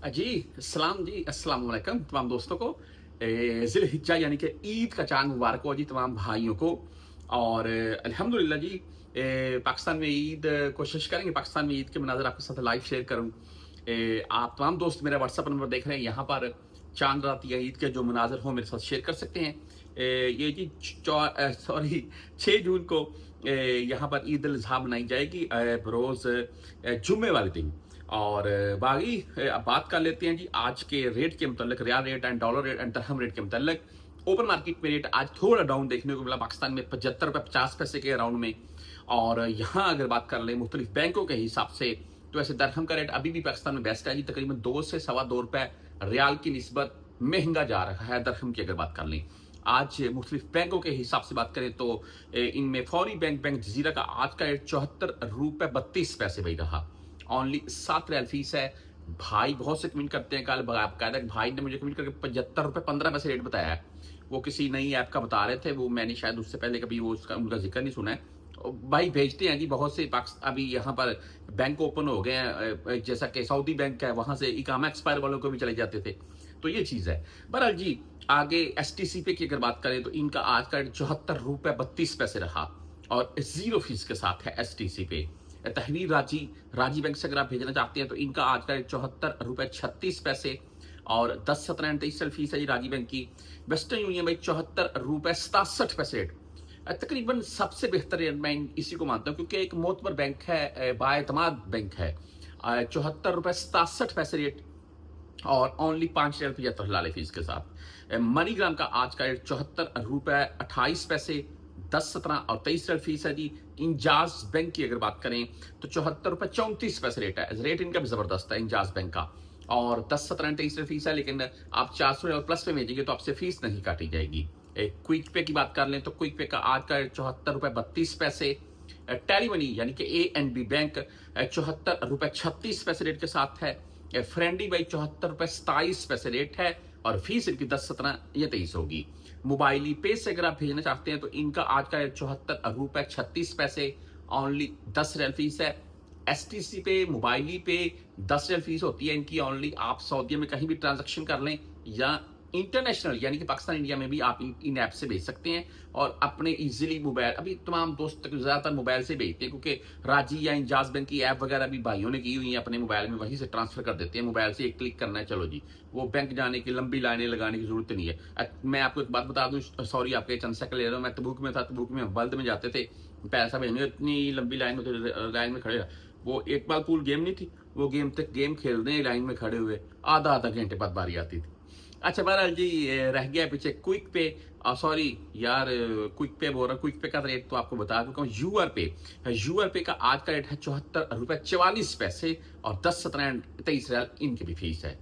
जी, सलाम जी, अस्सलाम वालेकुम तमाम दोस्तों को। ज़िल-हिज्जा यानी कि ईद का चाँद मुबारक हो जी तमाम भाइयों को। और अल्हम्दुलिल्लाह जी, पाकिस्तान में ईद कोशिश करेंगे पाकिस्तान में ईद के मनाज़र आपके साथ लाइव शेयर करूँ। आप तमाम दोस्त मेरा व्हाट्सएप नंबर देख रहे हैं, यहाँ पर चाँद रात या ईद के जो मनाज़र हों मेरे साथ शेयर कर सकते हैं। ये जी 6 जून को यहाँ पर ईद उल अज़हा मनाई जाएगी बरोज़ जुम्मे वाले दिन। और बाकी अब बात कर लेते हैं जी आज के रेट के मतलब riyal rate and dollar rate and dirham rate के मतलब। ओपन मार्केट में रेट आज थोड़ा डाउन देखने को मिला पाकिस्तान में 75 रुपये 50 पैसे के अराउंड में। और यहाँ अगर बात कर लें मुख्तलिफ बैंकों के हिसाब से तो वैसे दरहम का रेट अभी भी पाकिस्तान में बेस्ट है जी, तकरीबन 2 से सवा 2 रुपए रियाल की निस्बत महंगा जा रहा है दरहम की अगर बात कर लें। आज मुख्तलिफ बैंकों के हिसाब से बात करें तो इनमें फौरी बैंक जजीरा का आज का रेट 74 रुपये 32 पैसे भाई रहा। ओनली 7 रियाल फीस है। भाई बहुत से कमेंट करते हैं, कल बाकायदा भाई ने मुझे कमेंट करके 75 रुपये 15 पैसे रेट बताया है। वो किसी नई ऐप का बता रहे थे, वो मैंने शायद उससे पहले कभी वो उसका उनका जिक्र नहीं सुना है। भाई भेजते हैं जी बहुत से अभी यहाँ पर बैंक ओपन हो गए हैं, जैसा कि सऊदी बैंक है, वहां से इकामा एक्सपायर वालों को भी चले जाते थे। तो ये चीज है। बहरहाल जी, आगे एसटीसी पे की अगर बात करें तो इनका आज का 74 रुपये 32 पैसे रहा और 0 फीस के साथ है एसटीसी पे। तहवीर राजी बैंक से अगर आप भेजना चाहते हैं तो इनका आज का 74 रुपये 36 पैसे और 10 17 फीस है जी राजी बैंक की। वेस्टर्न यूनियन में 74 रुपये 67 पैसे रेट। तकरीबन सबसे बेहतर रेट मैं इसी को मानता हूँ क्योंकि एक मोतबर बैंक है, बाएतमाद बैंक है। 74 रुपये 67 पैसे रेट और ओनली 5 रियाल 75 लाले फीस के साथ। मनीग्राम का आज का रेट 74 रुपये 28 पैसे 10 17 और 23 रियाल फीस है जी। इंजाज बैंक की अगर बात करें तो 74 रुपये 34 पैसे रेट है। रेट इनका भी जबरदस्त है इंजाज बैंक का। और 10 17 23 रियाल फीस है, लेकिन आप 400 रियाल प्लस पे भेजेंगे तो आपसे फीस नहीं काटी जाएगी। क्विक पे की बात कर लें तो क्विक पे का आज का 74 रुपये 32 पैसे। टेली मनी यानी कि ANB बैंक 74 रुपये 36 पैसे रेट के साथ है। फ्रेंडी भाई 74 रुपये 27 पैसे रेट है और फीस इनकी 10 17 या 23 होगी। मोबाइली पे से अगर आप भेजना चाहते हैं तो इनका आज का 74 रुपये 36 पैसे ओनली 10 रियाल फीस है। एसटीसी पे मोबाइली पे 10 रियाल फीस होती है इनकी ओनली। आप सऊदी में कहीं भी ट्रांजैक्शन कर लें या इंटरनेशनल यानी कि पाकिस्तान इंडिया में भी आप इन ऐप से भेज सकते हैं और अपने इजीली मोबाइल अभी तमाम दोस्त ज्यादातर मोबाइल से भेजते हैं क्योंकि राजी या इंजाज बैंक की ऐप वगैरह भी भाइयों ने की हुई है अपने मोबाइल में, वहीं से ट्रांसफर कर देते हैं। मोबाइल से एक क्लिक करना है, चलो जी, वो बैंक जाने की लंबी लाइनें लगाने की जरूरत नहीं है। मैं आपको एक बात बता दूं, सॉरी आपके चंद सेकंड ले रहा हूँ। मैं तबूक में था, तबूक में बल्द में जाते थे पैसा भेजने, इतनी लंबी लाइन में लाइन में खड़े। वो एक बार पूल गेम नहीं थी, वो गेम खेलने लाइन में खड़े हुए आधा आधा घंटे बाद बारी आती थी। अच्छा बहरहाल जी, रह गया पीछे क्विक पे। सॉरी यार, क्विक पे बोल रहा हूँ, क्विक पे का रेट तो आपको बता चुका हूँ। यूआर पे का आज का रेट है 74 रुपये 44 पैसे और 10 17 23 रियाल इनकी भी फीस है।